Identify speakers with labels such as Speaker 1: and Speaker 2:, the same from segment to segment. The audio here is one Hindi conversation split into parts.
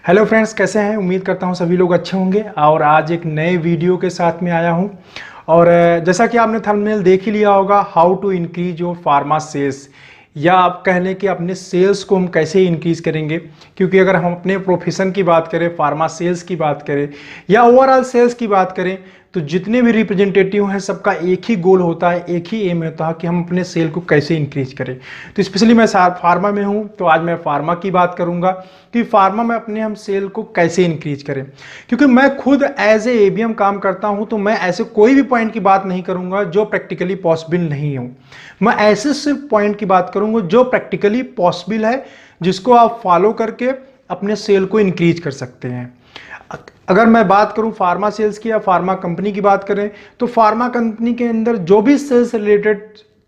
Speaker 1: हेलो फ्रेंड्स, कैसे हैं? उम्मीद करता हूं सभी लोग अच्छे होंगे। और आज एक नए वीडियो के साथ में आया हूं। और जैसा कि आपने थंबनेल देख ही लिया होगा, how to increase your pharma sales, या आप कह लें कि अपने सेल्स को हम कैसे इंक्रीज करेंगे। क्योंकि अगर हम अपने प्रोफेशन की बात करें, फार्मा सेल्स की बात करें या ओवरऑल सेल्स की बात करें, तो जितने भी रिप्रेजेंटेटिव हैं सबका एक ही गोल होता है, एक ही एम होता है कि हम अपने सेल को कैसे इंक्रीज करें। तो स्पेशली मैं फार्मा में हूं, तो आज मैं फार्मा की बात करूंगा कि फार्मा में अपने हम सेल को कैसे इंक्रीज करें। क्योंकि मैं खुद एज ए एबीएम काम करता हूं, तो मैं ऐसे कोई भी पॉइंट की बात नहीं करूंगा जो प्रैक्टिकली पॉसिबल नहीं हो। मैं ऐसे सिर्फ पॉइंट की बात करूंगा जो प्रैक्टिकली पॉसिबल है, जिसको आप फॉलो करके अपने सेल को इंक्रीज कर सकते हैं। अगर मैं बात करूं फार्मा सेल्स की या फार्मा कंपनी की बात करें, तो फार्मा कंपनी के अंदर जो भी सेल्स रिलेटेड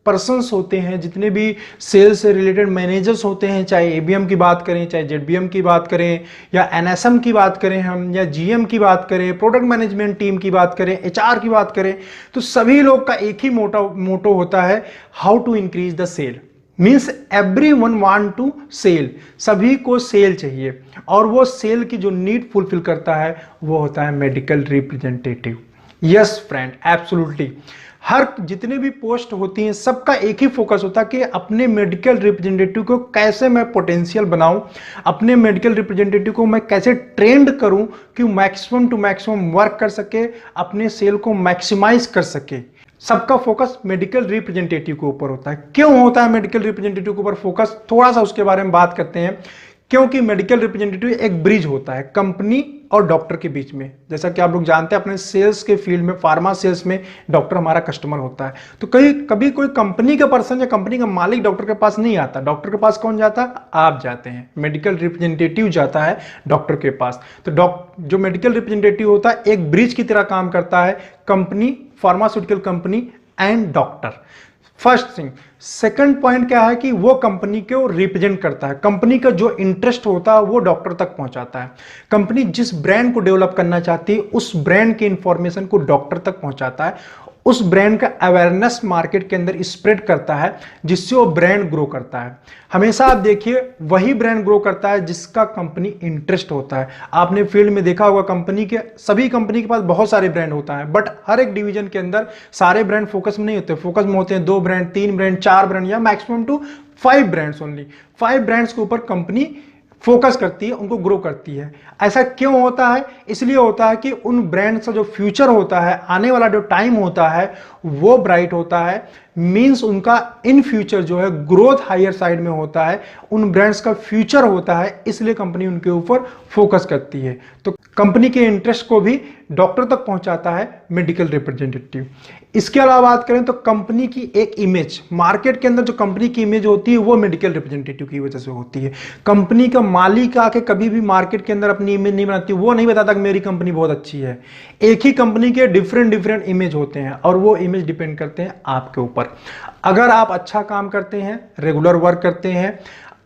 Speaker 1: पर्सन्स होते हैं, जितने भी सेल्स से रिलेटेड मैनेजर्स होते हैं, चाहे एबीएम की बात करें, चाहे जेडबीएम की बात करें, या एनएसएम की बात करें हम, या जीएम की बात करें, प्रोडक्ट मैनेजमेंट टीम की बात करें, एचआर की बात करें, तो सभी लोग का एक ही मोटो होता है, how to increase the sale. Means everyone want to sell, सभी को सेल चाहिए। और वो सेल की जो नीड फुलफिल करता है वो होता है medical representative. Yes friend, absolutely. हर जितने भी पोस्ट होती हैं सबका एक ही फोकस होता है कि अपने मेडिकल रिप्रेजेंटेटिव को कैसे मैं पोटेंशियल बनाऊं, अपने मेडिकल रिप्रेजेंटेटिव को मैं कैसे ट्रेंड करूं कि मैक्सिमम टू मैक्सिमम वर्क कर सके, अपने सेल को मैक्सिमाइज कर सके। सबका फोकस मेडिकल रिप्रेजेंटेटिव के ऊपर होता है। क्यों होता है मेडिकल रिप्रेजेंटेटिव के ऊपर फोकस, थोड़ा सा उसके बारे में बात करते हैं। क्योंकि मेडिकल रिप्रेजेंटेटिव एक ब्रिज होता है कंपनी और डॉक्टर के बीच में। जैसा कि आप लोग जानते हैं अपने सेल्स के फील्ड में, फार्मा सेल्स में डॉक्टर हमारा कस्टमर होता है। तो कभी कोई कंपनी का पर्सन या कंपनी का मालिक डॉक्टर के पास नहीं आता। डॉक्टर के पास कौन जाता है? आप जाते हैं। मेडिकल रिप्रेजेंटेटिव जाता है डॉक्टर के पास। तो जो मेडिकल रिप्रेजेंटेटिव होता है एक ब्रिज की तरह काम करता है, company, pharmaceutical company and doctor. First thing. Second point क्या है कि वो कंपनी को रिप्रेजेंट करता है, कंपनी का जो इंटरेस्ट होता है वो डॉक्टर तक पहुंचाता है। कंपनी जिस ब्रांड को डेवलप करना चाहती है उस ब्रांड की इंफॉर्मेशन को डॉक्टर तक पहुंचाता है, उस ब्रांड का अवेयरनेस मार्केट के अंदर स्प्रेड करता है, जिससे वो ब्रांड ग्रो करता है। हमेशा आप देखिए वही ब्रांड ग्रो करता है जिसका कंपनी इंटरेस्ट होता है। आपने फील्ड में देखा होगा सभी कंपनी के पास बहुत सारे ब्रांड होता है, बट हर एक डिवीजन के अंदर सारे ब्रांड फोकस में नहीं होते। फोकस में होते हैं 2 ब्रांड, 3 ब्रांड, 4 ब्रांड, या maximum to 5 brands only. 5 brands के ऊपर कंपनी फोकस करती है, उनको ग्रो करती है। ऐसा क्यों होता है? इसलिए होता है कि उन ब्रांड्स का जो फ्यूचर होता है, आने वाला जो टाइम होता है वो ब्राइट होता है। मींस उनका इन फ्यूचर जो है ग्रोथ हायर साइड में होता है, उन ब्रांड्स का फ्यूचर होता है, इसलिए कंपनी उनके ऊपर फोकस करती है। तो कंपनी के इंटरेस्ट को भी डॉक्टर तक पहुंचाता है मेडिकल रिप्रेजेंटेटिव। इसके अलावा बात करें तो कंपनी की एक इमेज, मार्केट के अंदर जो कंपनी की इमेज होती है वो मेडिकल रिप्रेजेंटेटिव की वजह से होती है। कंपनी का मालिक आके कभी भी मार्केट के अंदर अपनी इमेज नहीं बनाती, वो नहीं बताता कि मेरी कंपनी बहुत अच्छी है। एक ही कंपनी के डिफरेंट इमेज होते हैं और वो इमेज डिपेंड करते हैं आपके ऊपर। अगर आप अच्छा काम करते हैं, रेगुलर वर्क करते हैं,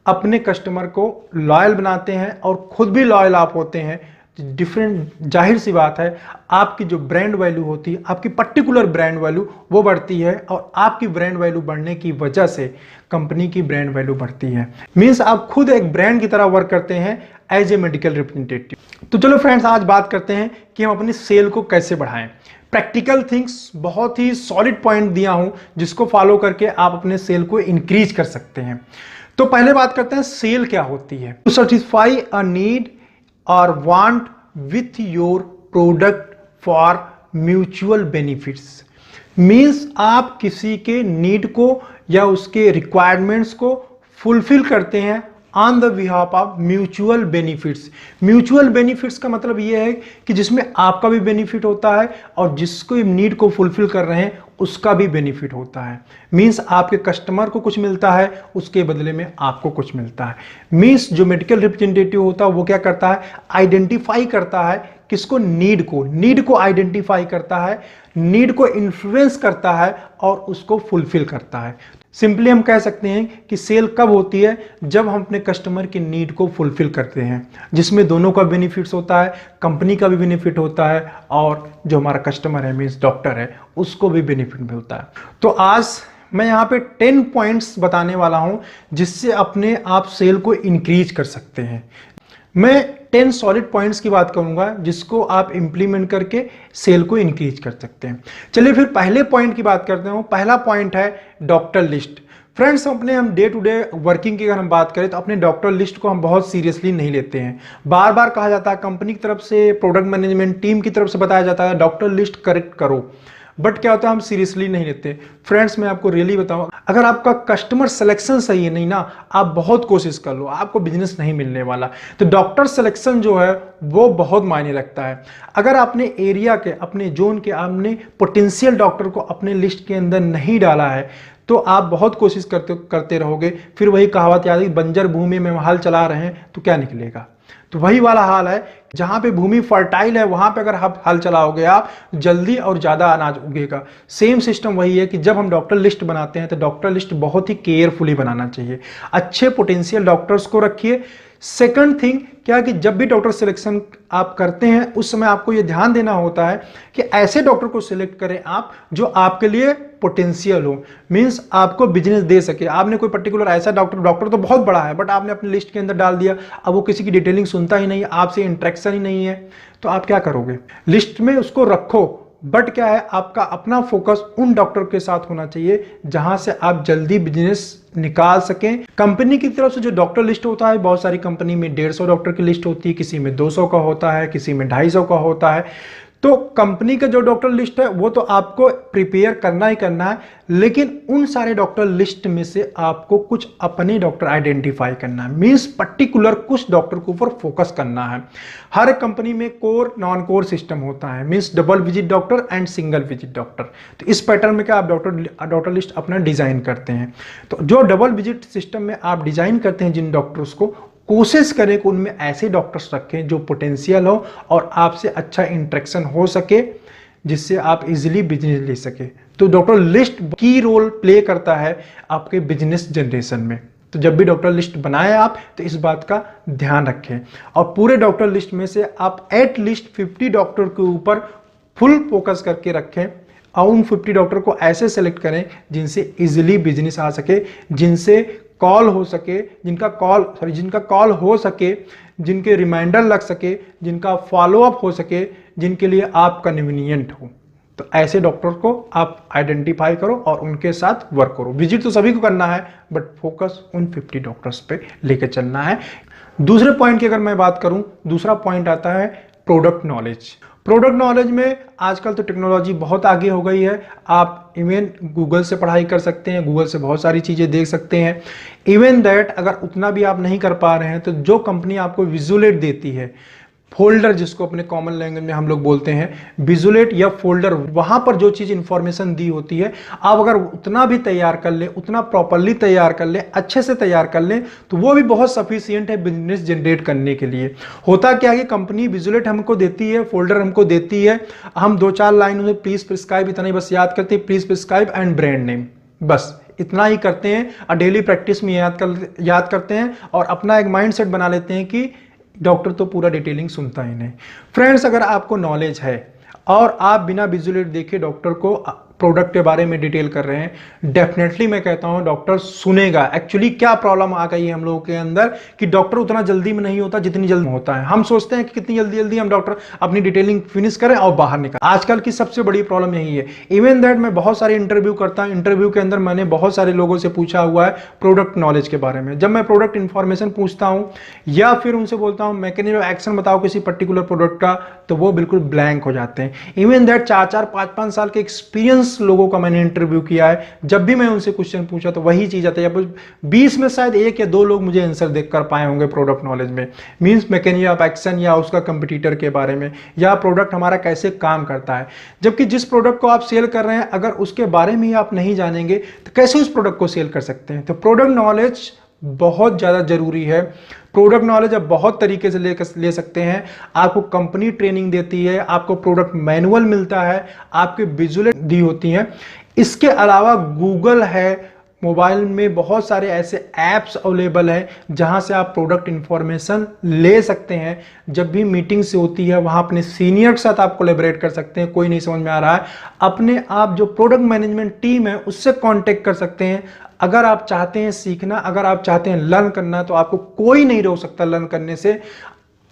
Speaker 1: अपने कस्टमर को लॉयल बनाते हैं और खुद भी लॉयल आप होते हैं, जाहिर सी बात है आपकी जो ब्रांड वैल्यू होती है, आपकी पर्टिकुलर ब्रांड वैल्यू वो बढ़ती है। और आपकी ब्रांड वैल्यू बढ़ने की वजह से कंपनी की ब्रांड वैल्यू बढ़ती है। मींस आप खुद एक ब्रांड की तरह वर्क करते हैं एज ए मेडिकल रिप्रेजेंटेटिव। तो चलो फ्रेंड्स, आज बात करते हैं कि हम अपनी सेल को कैसे बढ़ाएं। प्रैक्टिकल थिंग्स, बहुत ही सॉलिड पॉइंट दिया हूं जिसको फॉलो करके आप अपने सेल को इंक्रीज कर सकते हैं। तो पहले बात करते हैं सेल क्या होती है। टू सेटिस्फाई अ नीड और want with your product for mutual benefits. Means आप किसी के नीड को या उसके रिक्वायरमेंट्स को फुलफिल करते हैं on the behalf of mutual benefits. Mutual benefits का मतलब यह है कि जिसमें आपका भी बेनिफिट होता है और जिसको नीड को फुलफिल कर रहे हैं उसका भी बेनिफिट होता है। मींस आपके कस्टमर को कुछ मिलता है, उसके बदले में आपको कुछ मिलता है। मींस जो मेडिकल रिप्रेजेंटेटिव होता है वो क्या करता है? आइडेंटिफाई करता है किसको? नीड को आइडेंटिफाई करता है, नीड को इन्फ्लुएंस करता है और उसको फुलफिल करता है। सिंपली हम कह सकते हैं कि सेल कब होती है? जब हम अपने कस्टमर की नीड को फुलफिल करते हैं, जिसमें दोनों का बेनिफिट्स होता है, कंपनी का भी बेनिफिट होता है और जो हमारा कस्टमर है मींस डॉक्टर है उसको भी बेनिफिट मिलता है। तो आज मैं यहाँ पे 10 पॉइंट्स बताने वाला हूँ जिससे अपने आप सेल को इंक्रीज कर सकते हैं। मैं 10 सॉलिड पॉइंट्स की बात करूंगा जिसको आप इंप्लीमेंट करके सेल को इंक्रीज कर सकते हैं। चलिए फिर पहले पॉइंट की बात करते हैं। पहला पॉइंट है डॉक्टर लिस्ट। फ्रेंड्स, हम डे टू डे वर्किंग की अगर हम बात करें तो अपने डॉक्टर लिस्ट को हम बहुत सीरियसली नहीं लेते हैं। बार बार कहा जाता है कंपनी की तरफ से, प्रोडक्ट मैनेजमेंट टीम की तरफ से बताया जाता है डॉक्टर लिस्ट करेक्ट करो, बट क्या होता है हम सीरियसली नहीं लेते। फ्रेंड्स, मैं आपको रियली बताऊं, अगर आपका कस्टमर सिलेक्शन सही है नहीं ना, आप बहुत कोशिश कर लो, आपको बिजनेस नहीं मिलने वाला। तो डॉक्टर सिलेक्शन जो है वो बहुत मायने रखता है। अगर आपने एरिया के, अपने जोन के, आपने पोटेंशियल डॉक्टर को अपने लिस्ट के अंदर नहीं डाला है तो आप बहुत कोशिश करते रहोगे, फिर वही कहावत याद है, बंजर भूमि में हल चला रहे हैं तो क्या निकलेगा। तो वही वाला हाल है, जहां पे भूमि फर्टाइल है वहां पे अगर आप हल चलाओगे आप, जल्दी और ज्यादा अनाज उगेगा। सेम सिस्टम वही है कि जब हम डॉक्टर लिस्ट बनाते हैं तो डॉक्टर लिस्ट बहुत ही केयरफुली बनाना चाहिए। अच्छे पोटेंशियल डॉक्टर्स को रखिए। सेकंड थिंग क्या कि जब भी डॉक्टर सिलेक्शन आप करते हैं उस समय आपको यह ध्यान देना होता है कि ऐसे डॉक्टर को सिलेक्ट करें आप जो आपके लिए पोटेंशियल हो, मींस आपको बिजनेस दे सके। आपने कोई पर्टिकुलर ऐसा डॉक्टर तो बहुत बड़ा है बट आपने अपनी लिस्ट के अंदर डाल दिया, अब वो किसी की डिटेलिंग सुनता ही नहीं है, आपसे इंटरेक्शन ही नहीं है, तो आप क्या करोगे। लिस्ट में उसको रखो, बट क्या है आपका अपना फोकस उन डॉक्टर के साथ होना चाहिए जहां से आप जल्दी बिजनेस निकाल सकें। कंपनी की तरफ से जो डॉक्टर लिस्ट होता है, बहुत सारी कंपनी में 150 डॉक्टर की लिस्ट होती है, किसी में 200 का होता है, किसी में 250 का होता है। तो कंपनी का जो डॉक्टर लिस्ट है वो तो आपको प्रिपेयर करना ही करना है, लेकिन उन सारे डॉक्टर लिस्ट में से आपको कुछ अपने डॉक्टर आइडेंटिफाई करना है, मींस पर्टिकुलर कुछ डॉक्टर के ऊपर फोकस करना है। हर कंपनी में कोर नॉन कोर सिस्टम होता है, means double visit doctor and single visit doctor. तो इस पैटर्न में क्या आप डॉक्टर लिस्ट अपना डिजाइन करते हैं। तो जो डबल विजिट सिस्टम में आप डिजाइन करते हैं जिन डॉक्टर्स को, कोशिश करें कि उनमें ऐसे डॉक्टर्स रखें जो पोटेंशियल हो और आपसे अच्छा इंटरेक्शन हो सके, जिससे आप इजीली बिजनेस ले सके। तो डॉक्टर लिस्ट की रोल प्ले करता है आपके बिजनेस जनरेशन में। तो जब भी डॉक्टर लिस्ट बनाए आप तो इस बात का ध्यान रखें और पूरे डॉक्टर लिस्ट में से आप एटलीस्ट 50 डॉक्टर के ऊपर फुल फोकस करके रखें और उन 50 डॉक्टर को ऐसे सेलेक्ट करें जिनसे इजीली बिजनेस आ सके, जिनसे कॉल हो सके, जिनका कॉल हो सके, जिनके रिमाइंडर लग सके, जिनका फॉलोअप हो सके, जिनके लिए आप कन्वीनियंट हो। तो ऐसे डॉक्टर को आप आइडेंटिफाई करो और उनके साथ वर्क करो। विजिट तो सभी को करना है बट फोकस उन 50 डॉक्टर्स पे लेके चलना है। दूसरे पॉइंट की अगर मैं बात करूं, दूसरा पॉइंट आता है प्रोडक्ट नॉलेज। प्रोडक्ट नॉलेज में आजकल तो टेक्नोलॉजी बहुत आगे हो गई है। आप इवन गूगल से पढ़ाई कर सकते हैं, गूगल से बहुत सारी चीज़ें देख सकते हैं। इवन दैट अगर उतना भी आप नहीं कर पा रहे हैं तो जो कंपनी आपको विजुअलेट देती है, फोल्डर जिसको अपने कॉमन लैंग्वेज में हम लोग बोलते हैं, विजुअलेट या फोल्डर, वहां पर जो चीज इंफॉर्मेशन दी होती है, आप अगर उतना भी तैयार कर ले, उतना प्रॉपरली तैयार कर ले, अच्छे से तैयार कर ले, तो वो भी बहुत सफिशियंट है बिजनेस जनरेट करने के लिए। होता क्या है कि कंपनी विजुअलेट हमको देती है, फोल्डर हमको देती है, हम 2-4 लाइन उन्हें प्लीज प्रिस्क्राइब इतना ही बस याद करते हैं, please prescribe and brand name, बस इतना ही करते हैं और डेली प्रैक्टिस में याद करते हैं और अपना एक माइंड सेट बना लेते हैं कि डॉक्टर तो पूरा डिटेलिंग सुनता ही नहीं। फ्रेंड्स, अगर आपको नॉलेज है और आप बिना विजुअलेट देखे डॉक्टर को प्रोडक्ट के बारे में डिटेल कर रहे हैं, डेफिनेटली मैं कहता हूं डॉक्टर सुनेगा। एक्चुअली क्या प्रॉब्लम आ गई है हम लोगों के अंदर कि डॉक्टर उतना जल्दी में नहीं होता जितनी जल्दी होता है। हम सोचते हैं कि कितनी जल्दी जल्दी हम डॉक्टर अपनी डिटेलिंग फिनिश करें और बाहर निकलें। आजकल की सबसे बड़ी प्रॉब्लम यही है। इवन दैट मैं बहुत सारे इंटरव्यू करता हूं, इंटरव्यू के अंदर मैंने बहुत सारे लोगों से पूछा हुआ है प्रोडक्ट नॉलेज के बारे में। जब मैं प्रोडक्ट इन्फॉर्मेशन पूछता हूं या फिर उनसे बोलता हूं मैकेनिज्म ऑफ एक्शन बताओ किसी पर्टिकुलर प्रोडक्ट का, तो वो बिल्कुल ब्लैंक हो जाते हैं। इवन दैट 4-4, 5-5 साल के एक्सपीरियंस लोगों का मैंने इंटरव्यू किया है, जब भी मैं उनसे क्वेश्चन पूछा तो वही चीज आता है। 20 में शायद 1 या 2 लोग मुझे आंसर देख कर पाए होंगे प्रोडक्ट नॉलेज में, मींस मैकेनिज्म ऑफ एक्शन या उसका कंपटीटर के बारे में, या प्रोडक्ट हमारा कैसे काम करता है। जबकि जिस प्रोडक्ट को आप सेल कर रहे हैं अगर उसके बारे में ही आप नहीं जानेंगे तो कैसे उस प्रोडक्ट को सेल कर सकते हैं। तो प्रोडक्ट नॉलेज बहुत ज्यादा जरूरी है। प्रोडक्ट नॉलेज आप बहुत तरीके से ले सकते हैं। आपको कंपनी ट्रेनिंग देती है, आपको प्रोडक्ट मैनुअल मिलता है, आपके विजुअलेट दी होती हैं। इसके अलावा गूगल है, मोबाइल में बहुत सारे ऐसे ऐप्स अवेलेबल हैं जहां से आप प्रोडक्ट इंफॉर्मेशन ले सकते हैं। जब भी मीटिंग से होती है वहां अपने सीनियर के साथ आप कोलैबोरेट कर सकते हैं। कोई नहीं समझ में आ रहा है, अपने आप जो प्रोडक्ट मैनेजमेंट टीम है उससे कांटेक्ट कर सकते हैं। अगर आप चाहते हैं सीखना, अगर आप चाहते हैं लर्न करना, तो आपको कोई नहीं रोक सकता लर्न करने से।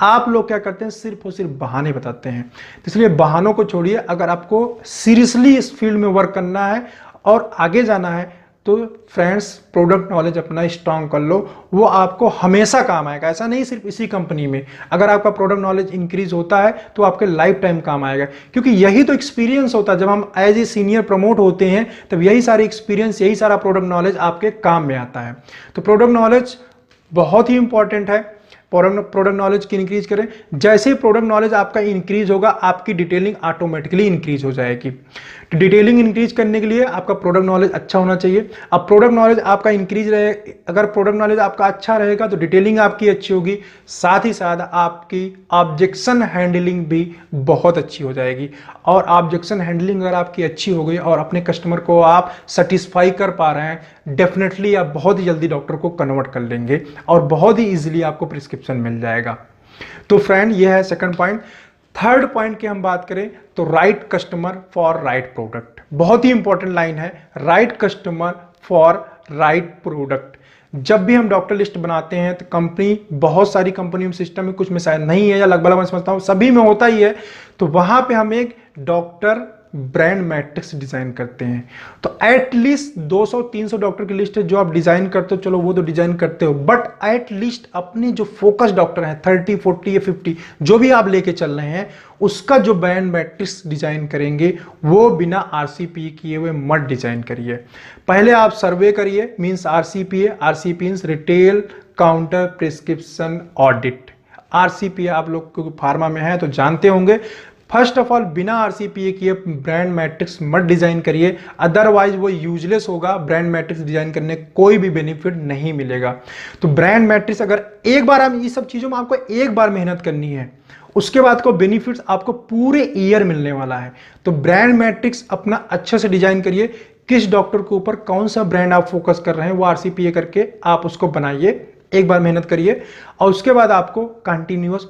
Speaker 1: आप लोग क्या करते हैं, सिर्फ और सिर्फ बहाने बताते हैं। तो इसलिए बहानों को छोड़िए, अगर आपको सीरियसली इस फील्ड में वर्क करना है और आगे जाना है तो फ्रेंड्स प्रोडक्ट नॉलेज अपना स्ट्रांग कर लो, वो आपको हमेशा काम आएगा। ऐसा नहीं सिर्फ इसी कंपनी में, अगर आपका प्रोडक्ट नॉलेज इंक्रीज होता है तो आपके लाइफ टाइम काम आएगा, क्योंकि यही तो एक्सपीरियंस होता है। जब हम एज ए सीनियर प्रमोट होते हैं तब यही सारी एक्सपीरियंस, यही सारा प्रोडक्ट नॉलेज आपके काम में आता है। तो प्रोडक्ट नॉलेज बहुत ही इंपॉर्टेंट है। प्रोडक्ट नॉलेज की इंक्रीज करें। जैसे ही प्रोडक्ट नॉलेज आपका इंक्रीज होगा, आपकी डिटेलिंग ऑटोमेटिकली इंक्रीज हो जाएगी। तो डिटेलिंग इंक्रीज करने के लिए आपका प्रोडक्ट नॉलेज अच्छा होना चाहिए। अब प्रोडक्ट नॉलेज आपका इंक्रीज रहे, अगर प्रोडक्ट नॉलेज आपका अच्छा रहेगा तो डिटेलिंग आपकी अच्छी होगी, साथ ही साथ आपकी ऑब्जेक्शन हैंडलिंग भी बहुत अच्छी हो जाएगी। और ऑब्जेक्शन हैंडलिंग अगर आपकी अच्छी हो गई और अपने कस्टमर को आप सेटिस्फाई कर पा रहे हैं, डेफिनेटली आप बहुत ही जल्दी डॉक्टर को कन्वर्ट कर लेंगे और बहुत ही इजीली आपको प्रिस्क्रिप्शन मिल जाएगा। तो फ्रेंड, ये है सेकंड पॉइंट। थर्ड पॉइंट की हम बात करें तो right customer for right product, बहुत ही इंपॉर्टेंट लाइन है, right customer for right product. जब भी हम डॉक्टर लिस्ट बनाते हैं तो कंपनी, बहुत सारी कंपनी में सिस्टम में, कुछ में शायद नहीं है या लगभग मैं समझता हूं सभी में होता ही है, तो वहां पे हम एक डॉक्टर ब्रांड मैट्रिक्स डिजाइन करते हैं। तो एटलीस्ट 200-300 डॉक्टर की लिस्ट है जो आप डिजाइन करते हो, चलो वो तो डिजाइन करते हो, बट एटलीस्ट अपने जो फोकस डॉक्टर हैं 30, 40 या 50 जो भी आप लेके चल रहे हैं, उसका जो ब्रांड मैट्रिक्स डिजाइन करेंगे वो बिना आरसीपी किए हुए मत डिजाइन करिए। पहले आप सर्वे करिए, means RCP, RCP means retail counter prescription audit. RCP आप लोग फार्मा में है तो जानते होंगे। फर्स्ट ऑफ ऑल, बिना आरसीपीए किए ब्रांड मैट्रिक्स मत डिजाइन करिए, अदरवाइज वो यूजलेस होगा। ब्रांड मैट्रिक्स डिजाइन करने कोई भी बेनिफिट नहीं मिलेगा। तो ब्रांड मैट्रिक्स अगर एक बार, हम ये सब चीजों में आपको एक बार मेहनत करनी है, उसके बाद को बेनिफिट्स आपको पूरे ईयर मिलने वाला है। तो ब्रांड मैट्रिक्स अपना अच्छे से डिजाइन करिए, किस डॉक्टर के ऊपर कौन सा ब्रांड आप फोकस कर रहे हैं वो आरसीपीए करके आप उसको बनाइए, एक बार मेहनत करिए, और उसके बाद आपको कंटिन्यूअस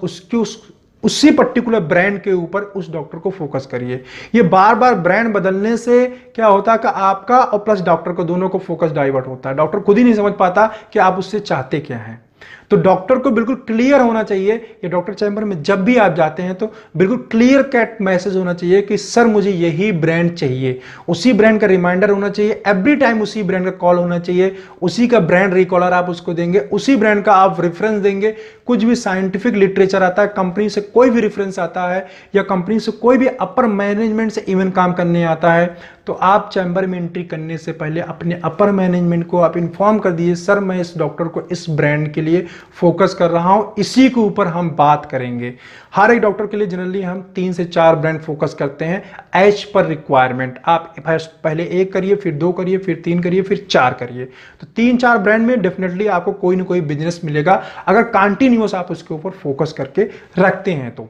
Speaker 1: उसी पर्टिकुलर ब्रांड के ऊपर उस डॉक्टर को फोकस करिए। ये बार बार ब्रांड बदलने से क्या होता है कि आपका और प्लस डॉक्टर को, दोनों को फोकस डाइवर्ट होता है। डॉक्टर खुद ही नहीं समझ पाता कि आप उससे चाहते क्या हैं। तो डॉक्टर को बिल्कुल क्लियर होना चाहिए, ये डॉक्टर चैम्बर में जब भी आप जाते हैं तो बिल्कुल क्लियर कट मैसेज होना चाहिए कि सर मुझे यही ब्रांड चाहिए, उसी ब्रांड का रिमाइंडर होना चाहिए, एवरी टाइम उसी ब्रांड का कॉल होना चाहिए, उसी का ब्रांड रिकॉलर आप उसको देंगे, उसी ब्रांड का आप रेफरेंस देंगे। कुछ भी साइंटिफिक लिटरेचर आता है, कंपनी से कोई भी रेफरेंस आता है या कंपनी से कोई भी अपर मैनेजमेंट से इवन काम करने आता है, तो आप चैम्बर में एंट्री करने से पहले अपने अपर मैनेजमेंट को आप इन्फॉर्म कर दीजिए, सर मैं इस डॉक्टर को इस ब्रांड के लिए फोकस कर रहा हूं, इसी के ऊपर हम बात करेंगे। हर एक डॉक्टर के लिए जनरली हम 3 से 4 ब्रांड फोकस करते हैं एज पर रिक्वायरमेंट। आप पहले 1 करिए, फिर 2 करिए, फिर 3 करिए, फिर 4 करिए। तो 3-4 ब्रांड में डेफिनेटली आपको कोई ना कोई बिजनेस मिलेगा अगर कंटिन्यूअस आप उसके ऊपर फोकस करके रखते हैं। तो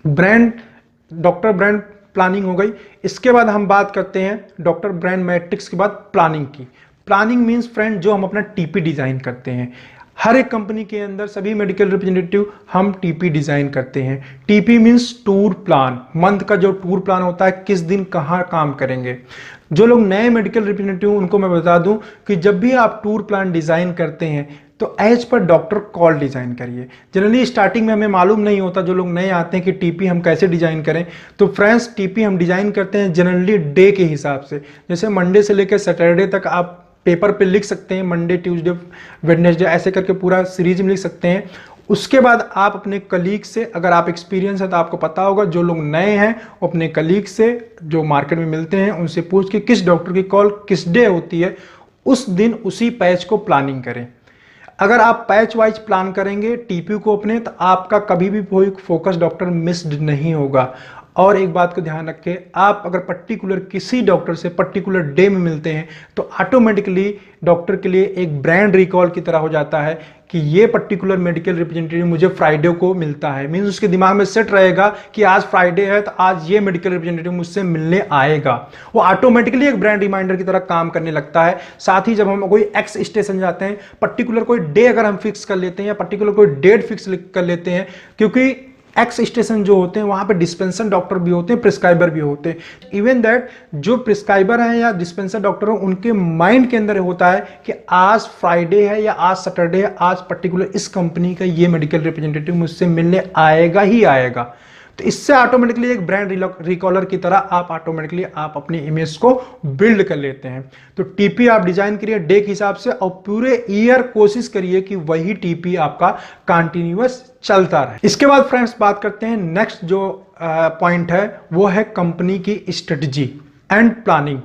Speaker 1: ब्रांड, डॉक्टर ब्रांड प्लानिंग हो गई। इसके बाद हम बात करते हैं डॉक्टर ब्रांड मैट्रिक्स के बाद प्लानिंग की। प्लानिंग मींस फ्रेंड जो हम अपना टीपी डिजाइन करते हैं। हर एक कंपनी के अंदर सभी मेडिकल रिप्रेजेंटेटिव हम टीपी डिजाइन करते हैं। TP means tour plan, month का जो टूर प्लान होता है, किस दिन कहाँ काम करेंगे। जो लोग नए मेडिकल रिप्रेजेंटेटिव उनको मैं बता दूं कि जब भी आप टूर प्लान डिजाइन करते हैं तो as per doctor call design करिए। जनरली स्टार्टिंग में हमें मालूम नहीं होता, जो लोग नए आते हैं कि टीपी हम कैसे डिजाइन करें, तो फ्रेंड्स टीपी हम डिजाइन करते हैं जनरली डे के हिसाब से। जैसे मंडे से लेकर सैटरडे तक आप पेपर पे लिख सकते हैं, मंडे ट्यूसडे वेडनेसडे ऐसे करके पूरा सीरीज में लिख सकते हैं। उसके बाद आप अपने कलीग से, अगर आप एक्सपीरियंस है तो आपको पता होगा, जो लोग नए हैं वो अपने कलीग से जो मार्केट में मिलते हैं उनसे पूछ के किस डॉक्टर की कॉल किस डे होती है, उस दिन उसी पैच को प्लानिंग करें। अगर आप पैच वाइज प्लान करेंगे टीपी को अपने, तो आपका कभी भी कोई फोकस डॉक्टर मिस्ड नहीं होगा। और एक बात को ध्यान रखें, आप अगर पर्टिकुलर किसी डॉक्टर से पर्टिकुलर डे में मिलते हैं तो ऑटोमेटिकली डॉक्टर के लिए एक ब्रांड रिकॉल की तरह हो जाता है कि ये पर्टिकुलर मेडिकल रिप्रेजेंटेटिव मुझे फ्राइडे को मिलता है। मींस उसके दिमाग में सेट रहेगा कि आज फ्राइडे है तो आज ये मेडिकल रिप्रेजेंटेटिव मुझसे मिलने आएगा। वो ऑटोमेटिकली एक ब्रांड रिमाइंडर की तरह काम करने लगता है। साथ ही जब हम कोई एक्स स्टेशन जाते हैं, पर्टिकुलर कोई डे अगर हम फिक्स कर लेते हैं या पर्टिकुलर कोई डेट फिक्स कर लेते हैं, क्योंकि एक्स स्टेशन जो होते हैं वहां पे डिस्पेंसर डॉक्टर भी होते हैं, प्रिस्क्राइबर भी होते हैं। इवन दैट जो प्रिस्क्राइबर हैं या डिस्पेंसर डॉक्टर हैं उनके माइंड के अंदर होता है कि आज फ्राइडे है या आज सैटरडे है, आज पर्टिकुलर इस कंपनी का ये मेडिकल रिप्रेजेंटेटिव मुझसे मिलने आएगा ही आएगा। तो इससे ऑटोमेटिकली एक ब्रांड रिकॉलर की तरह आप ऑटोमेटिकली आप अपनी इमेज को बिल्ड कर लेते हैं। तो टीपी आप डिजाइन करिए डे के हिसाब से और पूरे ईयर कोशिश करिए कि वही टीपी आपका कंटिन्यूअस चलता रहे। इसके बाद फ्रेंड्स बात करते हैं नेक्स्ट जो पॉइंट है वो है कंपनी की स्ट्रेटजी एंड प्लानिंग।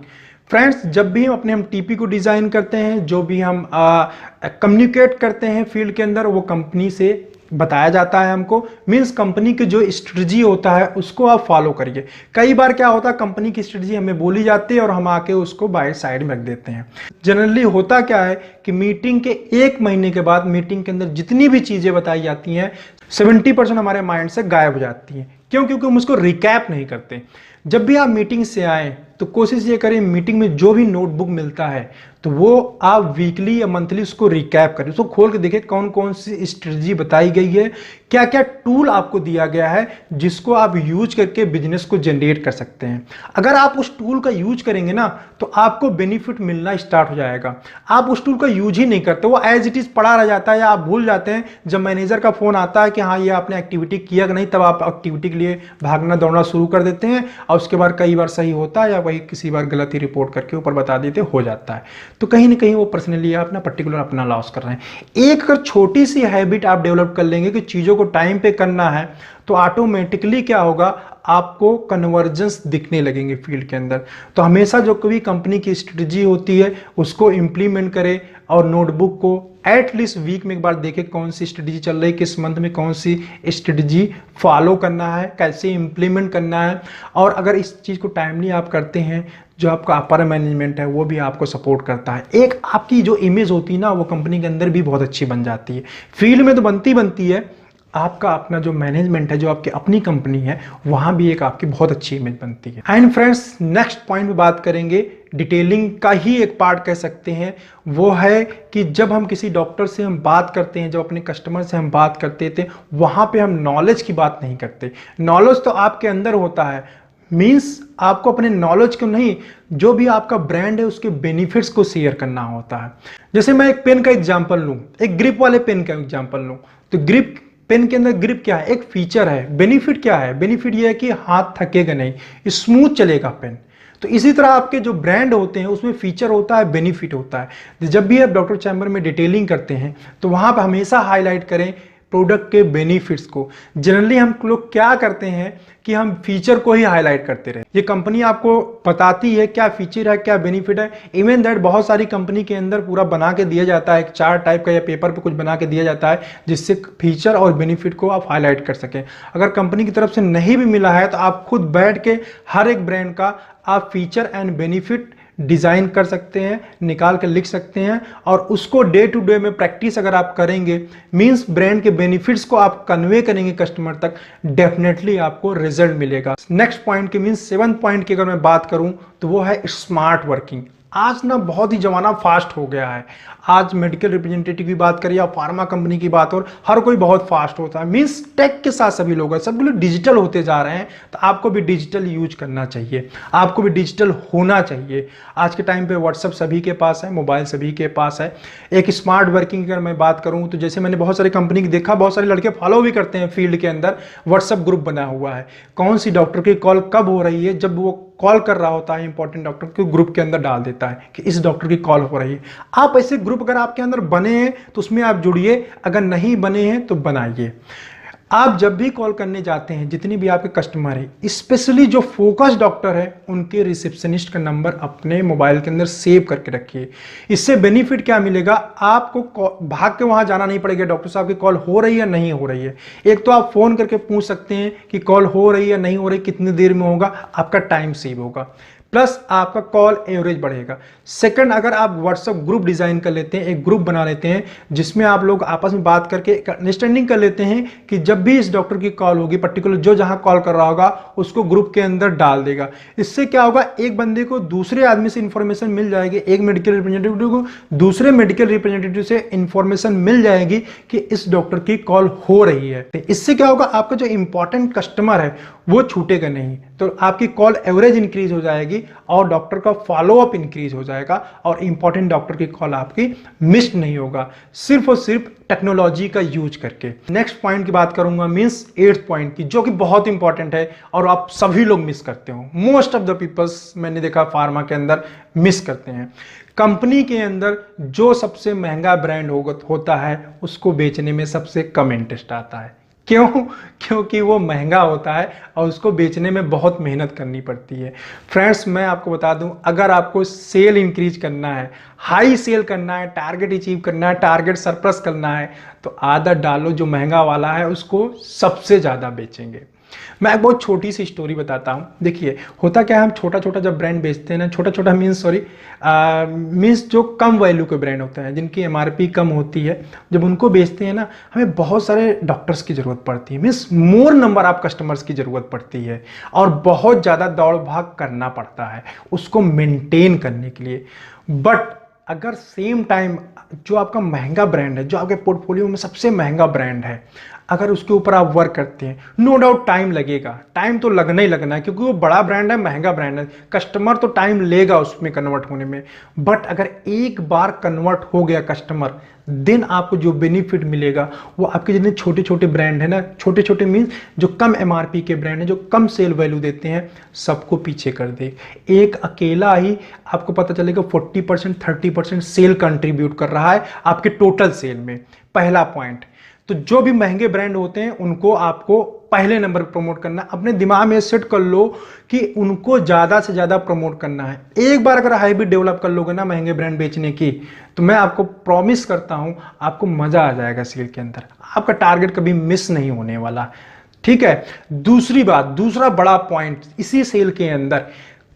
Speaker 1: फ्रेंड्स जब भी हम टीपी को डिजाइन करते हैं, जो भी हम कम्युनिकेट करते हैं फील्ड के अंदर, वो कंपनी से बताया जाता है हमको। मींस कंपनी की जो स्ट्रेटजी होता है उसको आप फॉलो करिए। कई बार क्या होता है कंपनी की स्ट्रेटजी हमें बोली जाती है और हम आके उसको बाय साइड में रख देते हैं। जनरली होता क्या है कि मीटिंग के 1 महीने के बाद मीटिंग के अंदर जितनी भी चीजें बताई जाती हैं 70% हमारे माइंड से गायब हो जाती हैं। क्यों? क्योंकि हम उसको रिकैप नहीं करते। जब भी आप मीटिंग से आए तो कोशिश ये करें मीटिंग में जो भी नोटबुक मिलता है तो वो आप वीकली या मंथली उसको रिकैप करें, उसको खोल के देखें कौन कौन सी स्ट्रेटजी बताई गई है, क्या क्या टूल आपको दिया गया है जिसको आप यूज करके बिजनेस को जनरेट कर सकते हैं। अगर आप उस टूल का यूज करेंगे ना तो आपको बेनिफिट मिलना स्टार्ट हो जाएगा। आप उस टूल का यूज ही नहीं करते, वो एज इट इज पड़ा रह जाता है या आप भूल जाते हैं। जब मैनेजर का फोन आता है कि हाँ ये आपने एक्टिविटी किया कि नहीं, तब आप एक्टिविटी के लिए भागना दौड़ना शुरू कर देते हैं और उसके बाद कई बार सही होता है या वही किसी बार गलत ही रिपोर्ट करके ऊपर बता देते हो जाता है। तो कहीं ना कहीं वो पर्सनली आप ना पर्टिकुलर अपना लॉस कर रहे हैं। एक अगर छोटी सी हैबिट आप डेवलप कर लेंगे कि चीजों को टाइम पे करना है तो ऑटोमेटिकली क्या होगा, आपको कन्वर्जेंस दिखने लगेंगे फील्ड के अंदर। तो हमेशा जो कभी कंपनी की स्ट्रेटजी होती है उसको इंप्लीमेंट करें और नोटबुक को एटलीस्ट वीक में एक बार देखें कौन सी स्ट्रेटजी चल रही है, किस मंथ में कौन सी स्ट्रेटजी फॉलो करना है, कैसे इंप्लीमेंट करना है। और अगर इस चीज़ को टाइमली आप करते हैं जो आपका अपर मैनेजमेंट है वो भी आपको सपोर्ट करता है। एक आपकी जो इमेज होती है ना वो कंपनी के अंदर भी बहुत अच्छी बन जाती है। फील्ड में तो बनती है, आपका अपना जो मैनेजमेंट है जो आपकी अपनी कंपनी है वहां भी एक आपकी बहुत अच्छी इमेज बनती है। एंड फ्रेंड्स नेक्स्ट पॉइंट में बात करेंगे, डिटेलिंग का ही एक पार्ट कह सकते हैं, वो है कि जब हम किसी डॉक्टर से हम बात करते हैं, जब अपने कस्टमर से हम बात करते थे वहां पे हम नॉलेज की बात नहीं करते। नॉलेज तो आपके अंदर होता है, मींस आपको अपने नॉलेज को नहीं, जो भी आपका ब्रांड है उसके बेनिफिट्स को शेयर करना होता है। जैसे मैं एक पेन का एग्जांपल लूं, एक ग्रिप वाले पेन का एग्जांपल लूं, तो ग्रिप पेन के अंदर ग्रिप क्या है, एक फीचर है। बेनिफिट क्या है, बेनिफिट ये है कि हाथ थकेगा नहीं, स्मूथ चलेगा पेन। तो इसी तरह आपके जो ब्रांड होते हैं उसमें फीचर होता है, बेनिफिट होता है। जब भी आप डॉक्टर चैम्बर में डिटेलिंग करते हैं तो वहां पर हमेशा हाईलाइट करें प्रोडक्ट के बेनिफिट्स को। जनरली हम लोग क्या करते हैं कि हम फीचर को ही हाईलाइट करते रहे। ये कंपनी आपको बताती है क्या फीचर है, क्या बेनिफिट है। इवन दैट बहुत सारी कंपनी के अंदर पूरा बना के दिया जाता है, एक चार्ट टाइप का या पेपर पे कुछ बना के दिया जाता है जिससे फीचर और बेनिफिट को आप हाईलाइट कर सकें। अगर कंपनी की तरफ से नहीं भी मिला है तो आप खुद बैठ के हर एक ब्रांड का आप फीचर एंड बेनिफिट डिजाइन कर सकते हैं, निकाल कर लिख सकते हैं और उसको डे टू डे में प्रैक्टिस अगर आप करेंगे, मींस ब्रांड के बेनिफिट्स को आप कन्वे करेंगे कस्टमर तक, डेफिनेटली आपको रिजल्ट मिलेगा। नेक्स्ट पॉइंट की मींस 7th पॉइंट की अगर मैं बात करूं तो वो है स्मार्ट वर्किंग। आज ना बहुत ही जमाना फास्ट हो गया है। आज मेडिकल रिप्रेजेंटेटिव की बात करिए या फार्मा कंपनी की बात, और हर कोई बहुत फास्ट होता है। मींस टेक के साथ सभी लोग हैं, सभी लोग डिजिटल होते जा रहे हैं। तो आपको भी डिजिटल यूज करना चाहिए, आपको भी डिजिटल होना चाहिए। आज के टाइम पे व्हाट्सएप सभी के पास है, मोबाइल सभी के पास है। एक स्मार्ट वर्किंग अगर मैं बात करूं तो जैसे मैंने बहुत सारी कंपनी की देखा, बहुत सारे लड़के फॉलो भी करते हैं फील्ड के अंदर, व्हाट्सएप ग्रुप बना हुआ है। कौन सी डॉक्टर की कॉल कब हो रही है, जब वो कॉल कर रहा होता है इंपॉर्टेंट डॉक्टर को, ग्रुप के अंदर डाल देता है कि इस डॉक्टर की कॉल हो रही है। आप ऐसे ग्रुप अगर आपके अंदर बने हैं तो उसमें आप जुड़िए, अगर नहीं बने हैं तो बनाइए। आप जब भी कॉल करने जाते हैं, जितनी भी आपके कस्टमर है, स्पेशली जो फोकस डॉक्टर है, उनके रिसेप्शनिस्ट का नंबर अपने मोबाइल के अंदर सेव करके रखिए। इससे बेनिफिट क्या मिलेगा, आपको भाग के वहां जाना नहीं पड़ेगा डॉक्टर साहब की कॉल हो रही है नहीं हो रही है। एक तो आप फोन करके पूछ सकते हैं कि कॉल हो रही है नहीं हो रही, कितनी देर में होगा, आपका टाइम सेव होगा। प्लस आपका कॉल एवरेज बढ़ेगा। सेकंड, अगर आप व्हाट्सएप ग्रुप डिजाइन कर लेते हैं, एक ग्रुप बना लेते हैं जिसमें आप लोग आपस में बात करके अंडरस्टैंडिंग कर लेते हैं कि जब भी इस डॉक्टर की कॉल होगी, पर्टिकुलर जो जहां कॉल कर रहा होगा उसको ग्रुप के अंदर डाल देगा। इससे क्या होगा, एक बंदे को दूसरे आदमी से इंफॉर्मेशन मिल जाएगी, एक मेडिकल रिप्रेजेंटेटिव को दूसरे मेडिकल रिप्रेजेंटेटिव से इंफॉर्मेशन मिल जाएगी कि इस डॉक्टर की कॉल हो रही है। इससे क्या होगा, आपका जो इंपॉर्टेंट कस्टमर है वो छूटेगा नहीं, तो आपकी कॉल एवरेज इंक्रीज हो जाएगी और डॉक्टर का फॉलोअप इंक्रीज हो जाएगा और इंपॉर्टेंट डॉक्टर की कॉल आपकी मिस नहीं होगा, सिर्फ और सिर्फ टेक्नोलॉजी का यूज करके। नेक्स्ट पॉइंट की बात करूंगा, मींस 8th पॉइंट की, जो कि बहुत इंपॉर्टेंट है और आप सभी लोग मिस करते हो। मोस्ट ऑफ द पीपल्स मैंने देखा फार्मा के अंदर मिस करते हैं। कंपनी के अंदर जो सबसे महंगा ब्रांड होता है उसको बेचने में सबसे कम इंटरेस्ट आता है। क्यों? क्योंकि वो महंगा होता है और उसको बेचने में बहुत मेहनत करनी पड़ती है। फ्रेंड्स, मैं आपको बता दूं, अगर आपको सेल इंक्रीज करना है, हाई सेल करना है, टारगेट अचीव करना है, टारगेट सरप्लस करना है, तो आदत डालो जो महंगा वाला है उसको सबसे ज़्यादा बेचेंगे। मैं एक बहुत छोटी सी स्टोरी बताता हूँ। देखिए, होता क्या है, हम छोटा छोटा जब ब्रांड बेचते हैं ना, छोटा छोटा मीन्स जो कम वैल्यू के ब्रांड होते हैं, जिनकी एमआरपी कम होती है, जब उनको बेचते हैं ना, हमें बहुत सारे डॉक्टर्स की ज़रूरत पड़ती है, means more number of customers की ज़रूरत पड़ती है और बहुत ज़्यादा दौड़ भाग करना पड़ता है उसको मेंटेन करने के लिए। बट अगर सेम टाइम जो आपका महंगा ब्रांड है, जो आपके पोर्टफोलियो में सबसे महंगा ब्रांड है, अगर उसके ऊपर आप वर्क करते हैं, नो डाउट टाइम लगेगा, टाइम तो लगना ही लगना है क्योंकि वो बड़ा ब्रांड है, महंगा ब्रांड है, कस्टमर तो टाइम लेगा उसमें कन्वर्ट होने में। बट अगर एक बार कन्वर्ट हो गया कस्टमर, देन आपको जो बेनिफिट मिलेगा वो आपके जितने छोटे छोटे ब्रांड है ना, छोटे छोटे मीन्स जो कम एमआरपी के ब्रांड है, जो कम सेल वैल्यू देते हैं, सबको पीछे कर दे। एक अकेला ही आपको पता चलेगा 40% 30% सेल कंट्रीब्यूट कर रहा है आपके टोटल सेल में। पहला पॉइंट, तो जो भी महंगे ब्रांड होते हैं उनको आपको पहले नंबर पर प्रमोट करना। अपने दिमाग में सेट कर लो कि उनको ज्यादा से ज्यादा प्रमोट करना है। एक बार अगर हैबिट डेवलप कर लोगे ना महंगे ब्रांड बेचने की, तो मैं आपको प्रॉमिस करता हूं आपको मजा आ जाएगा सेल के अंदर, आपका टारगेट कभी मिस नहीं होने वाला। ठीक है। दूसरी बात, दूसरा बड़ा पॉइंट इसी सेल के अंदर,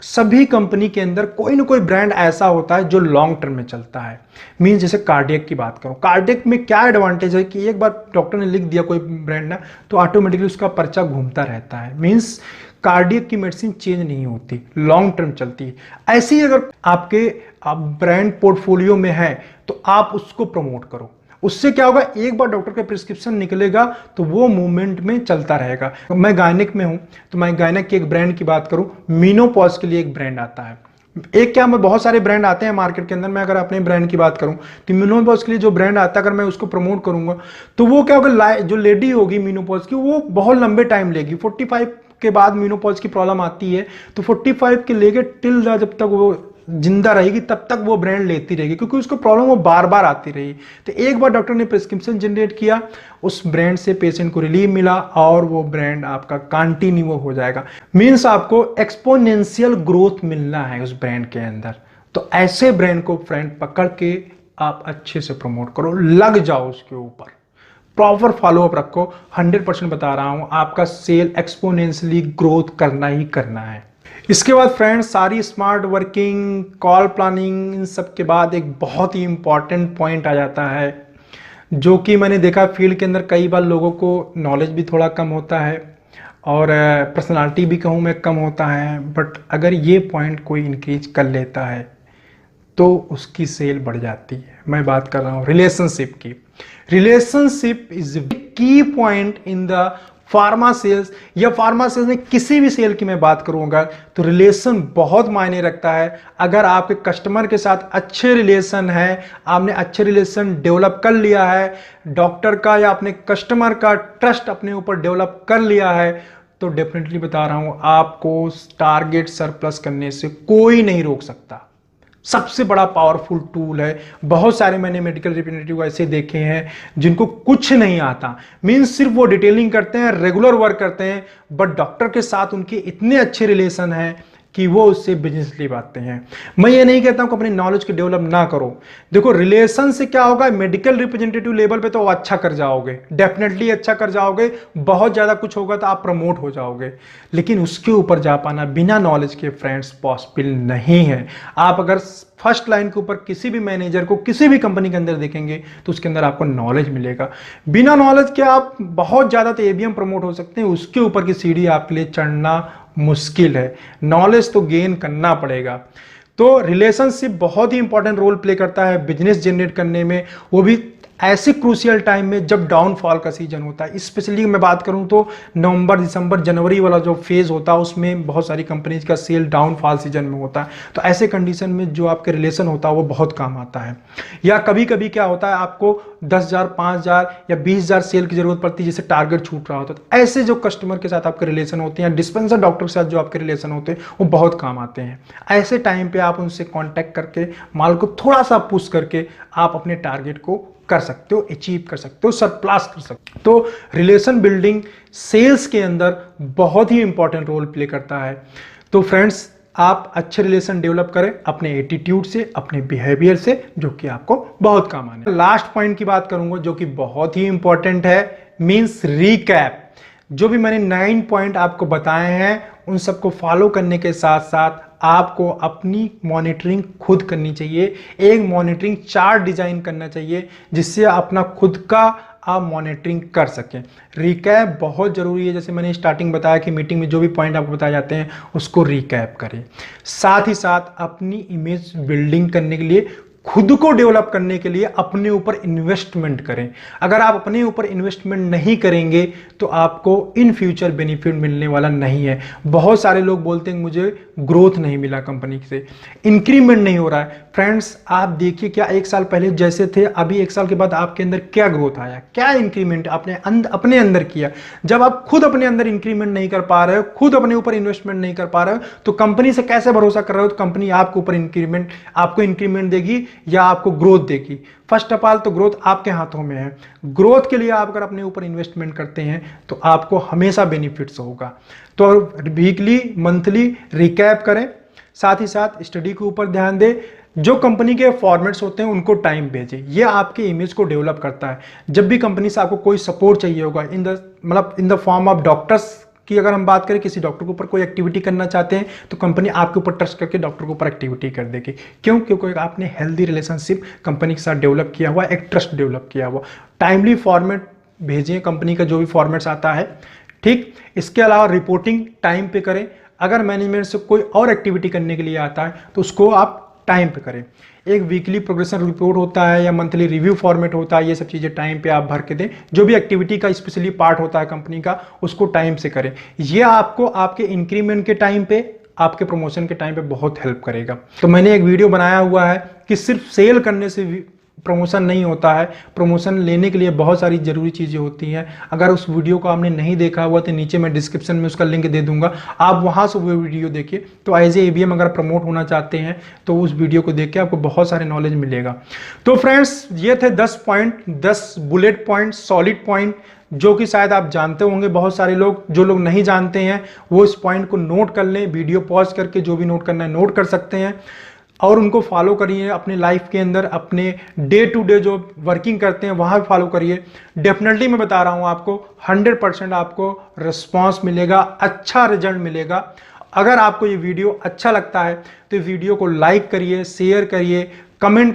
Speaker 1: सभी कंपनी के अंदर कोई ना कोई ब्रांड ऐसा होता है जो लॉन्ग टर्म में चलता है। मीन्स जैसे कार्डियक की बात करूं, कार्डियक में क्या एडवांटेज है कि एक बार डॉक्टर ने लिख दिया कोई ब्रांड ना, तो ऑटोमेटिकली उसका पर्चा घूमता रहता है। मीन्स कार्डियक की मेडिसिन चेंज नहीं होती, लॉन्ग टर्म चलती है। ऐसे ही अगर आपके ब्रांड पोर्टफोलियो में है तो आप उसको प्रमोट करो। उससे क्या होगा, एक बार डॉक्टर का प्रिस्क्रिप्शन निकलेगा तो वो मूवमेंट में चलता रहेगा। मैं गायनेक में हूं तो मैं गायनेक के एक ब्रांड की बात करूं, मीनोपॉज के लिए एक ब्रांड आता है। एक क्या, मैं बहुत सारे ब्रांड आते हैं मार्केट के अंदर, मैं अगर अपने ब्रांड की बात करूं तो मीनोपॉज के लिए जो ब्रांड आता है, अगर मैं उसको प्रमोट करूंगा तो वो क्या होगा, जो लेडी होगी मीनोपॉज की वो बहुत लंबे टाइम लेगी। 45 के बाद मीनोपॉज की प्रॉब्लम आती है, तो 45 के लेके टिल जब तक वो जिंदा रहेगी तब तक वो ब्रांड लेती रहेगी, क्योंकि उसको प्रॉब्लम वो बार बार आती रही। तो एक बार डॉक्टर ने प्रिस्क्रिप्शन जनरेट किया, उस ब्रांड से पेशेंट को रिलीफ मिला और वो ब्रांड आपका कंटिन्यू हो जाएगा। मींस आपको एक्सपोनेंशियल ग्रोथ मिलना है उस ब्रांड के अंदर। तो ऐसे ब्रांड को फ्रेंड पकड़ के आप अच्छे से प्रमोट करो, लग जाओ उसके ऊपर, प्रॉपर फॉलोअप रखो। 100% बता रहा हूं, आपका सेल एक्सपोनेंशियली ग्रोथ करना ही करना है। इसके बाद फ्रेंड्स, सारी स्मार्ट वर्किंग, कॉल प्लानिंग, इन सब के बाद एक बहुत ही इंपॉर्टेंट पॉइंट आ जाता है, जो कि मैंने देखा फील्ड के अंदर कई बार लोगों को नॉलेज भी थोड़ा कम होता है और पर्सनालिटी भी कहूँ मैं कम होता है। बट अगर ये पॉइंट कोई इंक्रीज कर लेता है तो उसकी सेल बढ़ जाती है। मैं बात कर रहा हूँ रिलेशनशिप की। Relationship is key point in the pharma sales, या फार्मा सेल्स में किसी भी सेल की मैं बात करूंगा तो रिलेशन बहुत मायने रखता है। अगर आपके कस्टमर के साथ अच्छे रिलेशन है, आपने अच्छे रिलेशन डेवलप कर लिया है, डॉक्टर का या अपने कस्टमर का ट्रस्ट अपने ऊपर डेवलप कर लिया है, तो डेफिनेटली बता रहा हूं आपको टारगेट सरप्लस करने से कोई नहीं रोक सकता। सबसे बड़ा पावरफुल टूल है। बहुत सारे मैंने मेडिकल रिप्रेजेंटेटिव ऐसे देखे हैं जिनको कुछ नहीं आता, मींस सिर्फ वो डिटेलिंग करते हैं, रेगुलर वर्क करते हैं, बट डॉक्टर के साथ उनके इतने अच्छे रिलेशन हैं कि वो उससे बिजनेस ले पाते हैं। मैं ये नहीं कहता हूं कि अपनी नॉलेज को डेवलप ना करो। देखो रिलेशन से क्या होगा, मेडिकल रिप्रेजेंटेटिव लेवल पे तो अच्छा कर जाओगे, डेफिनेटली अच्छा कर जाओगे, बहुत ज्यादा कुछ होगा तो आप प्रमोट हो जाओगे, लेकिन उसके ऊपर जा पाना बिना नॉलेज के फ्रेंड्स पॉसिबल नहीं है। आप अगर फर्स्ट लाइन के ऊपर किसी भी मैनेजर को किसी भी कंपनी के अंदर देखेंगे तो उसके अंदर आपको नॉलेज मिलेगा। बिना नॉलेज के आप बहुत ज्यादा तो एबीएम प्रमोट हो सकते हैं, उसके ऊपर की सीढ़ी आपके लिए चढ़ना मुश्किल है। नॉलेज तो गेन करना पड़ेगा। तो रिलेशनशिप बहुत ही इंपॉर्टेंट रोल प्ले करता है बिजनेस जनरेट करने में, वो भी ऐसे क्रूशियल टाइम में जब डाउनफॉल का सीजन होता है। स्पेशली मैं बात करूं तो नवंबर दिसंबर जनवरी वाला जो फेज होता है उसमें बहुत सारी कंपनीज का सेल डाउनफॉल सीजन में होता है। तो ऐसे कंडीशन में जो आपके रिलेशन होता है वो बहुत काम आता है। या कभी कभी क्या होता है, आपको 10,000 5,000 या 20,000 सेल की जरूरत पड़ती है, जैसे टारगेट छूट रहा होता है, तो ऐसे जो कस्टमर के साथ आपके रिलेशन होते हैं या डिस्पेंसर डॉक्टर के साथ जो आपके रिलेशन होते हैं वो बहुत काम आते हैं। ऐसे टाइम पे आप उनसे कॉन्टैक्ट करके माल को थोड़ा सा पुश करके आप अपने टारगेट को कर सकते हो, अचीव कर सकते हो, सरप्लस कर सकते हो। तो रिलेशन बिल्डिंग सेल्स के अंदर बहुत ही इंपॉर्टेंट रोल प्ले करता है। तो फ्रेंड्स आप अच्छे रिलेशन डेवलप करें अपने एटीट्यूड से, अपने बिहेवियर से, जो कि आपको बहुत काम आने। लास्ट पॉइंट की बात करूंगा जो कि बहुत ही इंपॉर्टेंट है, मींस रिकैप। जो भी मैंने 9 पॉइंट आपको बताए हैं उन सबको फॉलो करने के साथ साथ आपको अपनी मॉनिटरिंग खुद करनी चाहिए। एक मॉनिटरिंग चार्ट डिजाइन करना चाहिए जिससे अपना खुद का आप मॉनिटरिंग कर सकें। रिकैप बहुत जरूरी है। जैसे मैंने स्टार्टिंग बताया कि मीटिंग में जो भी पॉइंट आपको बताए जाते हैं उसको रिकैप करें। साथ ही साथ अपनी इमेज बिल्डिंग करने के लिए, खुद को डेवलप करने के लिए अपने ऊपर इन्वेस्टमेंट करें। अगर आप अपने ऊपर इन्वेस्टमेंट नहीं करेंगे तो आपको इन फ्यूचर बेनिफिट मिलने वाला नहीं है। बहुत सारे लोग बोलते हैं मुझे ग्रोथ नहीं मिला, कंपनी से इंक्रीमेंट नहीं हो रहा है। फ्रेंड्स आप देखिए क्या 1 साल पहले जैसे थे, अभी 1 साल के बाद आपके अंदर क्या ग्रोथ आया, क्या इंक्रीमेंट आपने अपने अंदर किया। जब आप खुद अपने अंदर इंक्रीमेंट नहीं कर पा रहे हो, खुद अपने ऊपर इन्वेस्टमेंट नहीं कर पा रहे हो, तो कंपनी से कैसे भरोसा कर रहे हो तो कंपनी आपके ऊपर आपको इंक्रीमेंट देगी या आपको ग्रोथ देगी। फर्स्ट ऑफ ऑल तो ग्रोथ आपके हाथों में है। ग्रोथ के लिए आप अगर अपने ऊपर इन्वेस्टमेंट करते हैं तो आपको हमेशा बेनिफिट्स होगा। तो वीकली मंथली रिकैप करें, साथ ही साथ स्टडी के ऊपर ध्यान दें। जो कंपनी के फॉर्मेट्स होते हैं उनको टाइम भेजें, ये आपके इमेज को डेवलप करता है। जब भी कंपनी से आपको कोई सपोर्ट चाहिए होगा in the form of doctors की, अगर हम बात करें किसी डॉक्टर के ऊपर कोई एक्टिविटी करना चाहते हैं तो कंपनी आपके ऊपर ट्रस्ट करके डॉक्टर के ऊपर एक्टिविटी कर देगी। क्यों? क्योंकि आपने हेल्दी रिलेशनशिप कंपनी के साथ डेवलप किया हुआ, एक ट्रस्ट डेवलप किया हुआ। टाइमली फॉर्मेट भेजिए, कंपनी का जो भी फॉर्मेट्स आता है, ठीक। इसके अलावा रिपोर्टिंग टाइम पे करें। अगर मैनेजमेंट से कोई और एक्टिविटी करने के लिए आता है तो उसको आप टाइम पे करें। एक वीकली प्रोग्रेशन रिपोर्ट होता है या मंथली रिव्यू फॉर्मेट होता है, ये सब चीज़ें टाइम पे आप भर के दें। जो भी एक्टिविटी का स्पेशली पार्ट होता है कंपनी का उसको टाइम से करें। ये आपको आपके इंक्रीमेंट के टाइम पे, आपके प्रमोशन के टाइम पे बहुत हेल्प करेगा। तो मैंने एक वीडियो बनाया हुआ है कि सिर्फ सेल करने से प्रमोशन नहीं होता है, प्रमोशन लेने के लिए बहुत सारी जरूरी चीज़ें होती हैं। अगर उस वीडियो को आपने नहीं देखा हुआ तो नीचे मैं डिस्क्रिप्शन में उसका लिंक दे दूंगा, आप वहां से वो वीडियो देखिए। तो एज ए एबीएम अगर प्रमोट होना चाहते हैं तो उस वीडियो को देख के आपको बहुत सारे नॉलेज मिलेगा। तो फ्रेंड्स ये थे 10 point, 10 bullet point, solid point, जो कि शायद आप जानते होंगे। बहुत सारे लोग, जो लोग नहीं जानते हैं वो इस पॉइंट को नोट कर लें, वीडियो पॉज करके जो भी नोट करना है नोट कर सकते हैं और उनको फॉलो करिए अपने लाइफ के अंदर। अपने डे टू डे जो वर्किंग करते हैं वहां भी फॉलो करिए। डेफिनेटली मैं बता रहा हूं आपको 100% आपको रिस्पॉन्स मिलेगा, अच्छा रिजल्ट मिलेगा। अगर आपको ये वीडियो अच्छा लगता है तो वीडियो को लाइक करिए, शेयर करिए, कमेंट